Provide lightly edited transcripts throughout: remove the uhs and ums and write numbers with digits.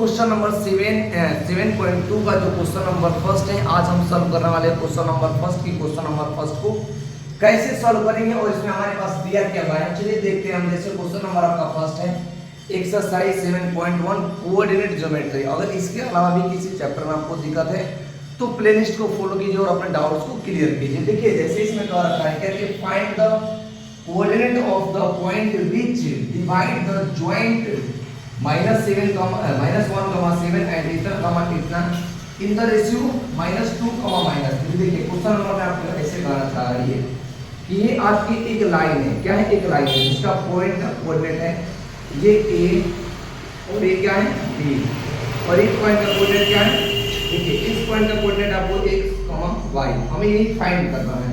Question number 7.2 का जो question number first है, आज हम सॉल्व करने वाले हैं क्वेश्चन नंबर फर्स्ट की। क्वेश्चन नंबर फर्स्ट को कैसे सॉल्व करेंगे और इसमें हमारे पास दिया क्या हुआ है, चलिए देखते हैं हम। जैसे क्वेश्चन नंबर आपका फर्स्ट है एक्सरसाइज 7.1 कोऑर्डिनेट ज्योमेट्री। अगर इसके अलावा भी किसी चैप्टर में आपको दिक्कत है तो प्लेलिस्ट को फॉलो कीजिए और अपने डाउट्स को क्लियर कीजिए। देखिए जैसे इसमें कह रखा है कि find the coordinate of the point which divide the joint -1, -7 and इतना इन द रेशियो -2, -3। देखिए क्वेश्चन नंबर में आपको ऐसे कहना चाह रही है कि ये आपकी एक लाइन है। क्या है? एक लाइन है जिसका पॉइंट का कोऑर्डिनेट है ये A और ये क्या है B, और एक पॉइंट का कोऑर्डिनेट क्या है? देखिए इस पॉइंट का कोऑर्डिनेट आपको x, y हमें यही फाइंड करना है,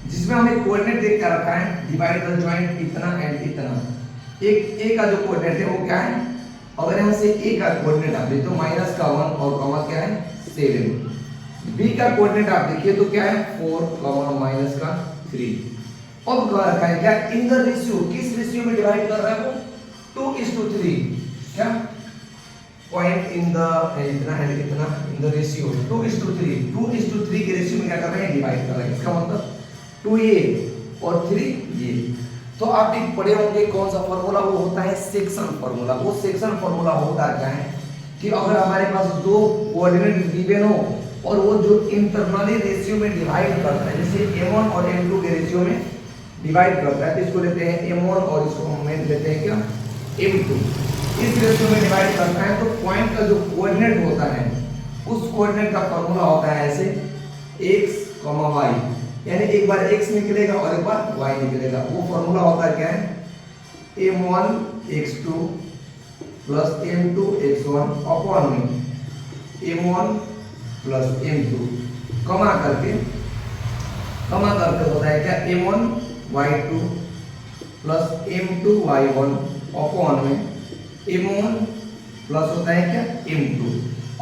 जिसमें हमें कोऑर्डिनेट देख कर रखा है डिवाइड द जॉइंट इतना एंड इतना। एक A का जो कोऑर्डिनेट है वो क्या है? अगर यहाँ से A का कोऑर्डिनेट आप देखिए तो -1 और कॉमा क्या है 7। B का कोऑर्डिनेट आप देखिए तो क्या है 4, -3। अब कह रखा है क्या इन द रेशियो, किस रेशियो में डिवाइड कर रहा है वो 2:3। क्या पॉइंट इन द इतना एंड इतना इन द रेशियो 2:3 के रेशियो में क्या कर रहे हैं डिवाइड कर रहे हैं। इसका मतलब 2a और 3a। तो आप एक पढ़े होंगे कौन सा फॉर्मूला, वो होता है सेक्शन फॉर्मूला। वो सेक्शन फॉर्मूला होता क्या है कि अगर हमारे पास दो कोऑर्डिनेट गिवन हो और वो जो इंटरनली रेशियो में डिवाइड करता है, जैसे m1 और m2 के रेशियो में डिवाइड करता है, तो इसको लेते हैं m1 और इसको हम लेते हैं क्या m2। इस रेशियो में डिवाइड करता है तो पॉइंट का जो कोऑर्डिनेट होता है उस कोऑर्डिनेट का फॉर्मूला होता है ऐसे x, y, यानी एक बार x निकलेगा और एक बार y निकलेगा। वो फॉर्मूला होता है क्या है m1x2 प्लस m2x1 अपॉन में m1 प्लस m2 कमा करके होता है क्या m1y2 प्लस m2y1 अपॉन में m1 प्लस होता है क्या m2।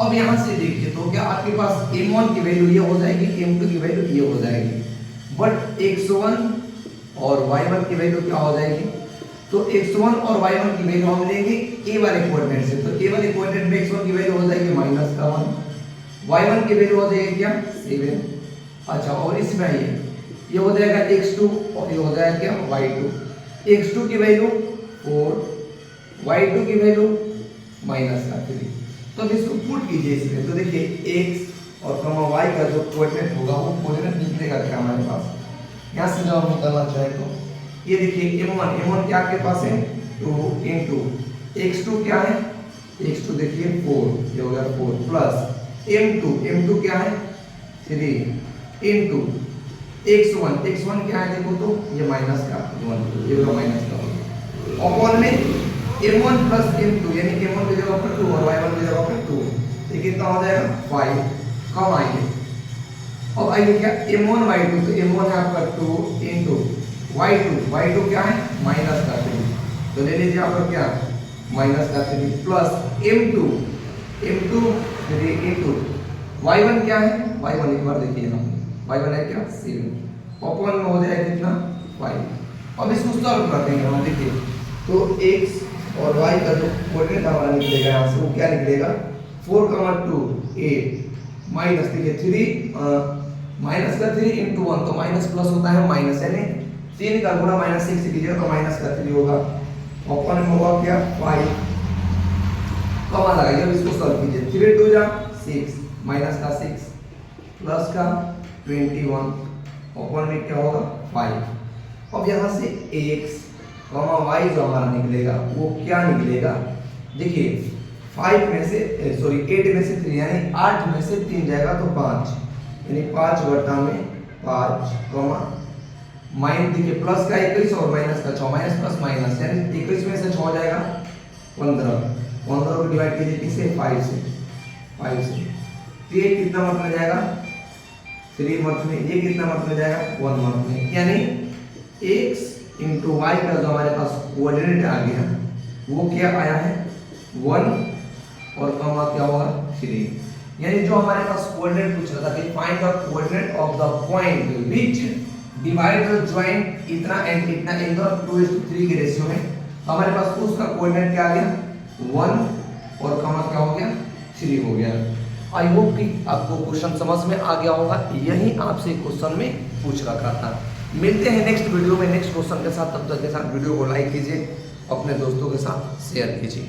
अब यहाँ से देखिए तो क्या आपके पास m1 की वैल्यू ये हो जाएगी, m2 की वैल्यू ये हो जाएगी, बट x1 और y1 की वैल्यू क्या हो जाएगी? तो x1 और y1 की वैल्यू हम लेंगे a वाले कोऑर्डिनेट से, तो a वाले कोऑर्डिनेट में x1 की वैल्यू हो जाएगी -1, y1 की वैल्यू हो जाएगी क्या 7। अच्छा, और इसमें ये हो जाएगा x2 और ये हो जाएगा क्या y2। x2 की वैल्यू 4, y2 की वैल्यू -3। तो अब इसको पुट कीजिए इसमें, तो देखिए x और y का जो कोऑर्डिनेट होगा वो कोऑर्डिनेट निकलेगा क्या हमारे पास। यहाँ से जब हम निकालना चाहे तो ये देखिए m1 क्या आपके पास है 2 इंटू x2 क्या है, x2 देखिए 4, ये हो गया 4 प्लस m2 क्या है 3 इंटू x1 क्या है देखो तो ये -1, ये होगा -1 अपॉन में m1 प्लस m2, यानी m1 की जगह पर 2 और y1 की जगह पर 2, ये कितना हो जाएगा 5। कम आएंगे अब आइए क्या m1y2, तो m1 है आपका 2 इंटू y2 क्या है -3, तो ले लीजिए यहाँ पर क्या -3 प्लस m2 3 इंटू y1 क्या है, y1 एक बार देखिए हम y1 है क्या 7 अपॉन में हो जाएगा कितना 5। अब इसको सॉल्व कर देंगे हम। देखिए तो x और y का जो कोऑर्डिनेट हमारा निकलेगा यहाँ से वो क्या निकलेगा 4, 2 8 माइनस देखिए 3 इंटू 1 तो माइनस प्लस होता है माइनस, यानी 3 का गुणा -6 से कीजिएगा तो -3 होगा अपॉन में होगा क्या 5। कमा लगाइए, अब इसको सॉल्व कीजिए 3 2 जा 6 माइनस का 6 प्लस का 21 अपॉन में क्या होगा 5। अब यहाँ से x, y जो हमारा निकलेगा वो क्या निकलेगा, देखिए 8 में से 3 यानी 8 में से 3 जाएगा तो 5, यानी 5 बटा में 5 माइनस देखिए प्लस का 21 और माइनस का 6, माइनस प्लस माइनस यानी 21 में से 6 जाएगा 15 को डिवाइड कीजिए किससे 5 से, तो ये कितना मत में जाएगा 3 मत में, ये कितना मत में जाएगा 1 मत में, यानी x इंटू y का जो हमारे पास कोऑर्डिनेट आ गया वो क्या आया है 1 और कमा क्या होगा 3। यानी जो हमारे पास कोऑर्डिनेट पूछ रहा था कि find the coordinate of the point which divide the joint इतना एंड इतना इन द 2:3 के रेशियो में, हमारे पास उसका कोऑर्डिनेट क्या आ गया 1 और कमा क्या हो गया 3 हो गया। आई होप कि आपको क्वेश्चन समझ में आ गया होगा, यही आपसे क्वेश्चन में पूछ रखा था। मिलते हैं नेक्स्ट वीडियो में नेक्स्ट क्वेश्चन के साथ, तब तक के साथ वीडियो को लाइक कीजिए, अपने दोस्तों के साथ शेयर कीजिए।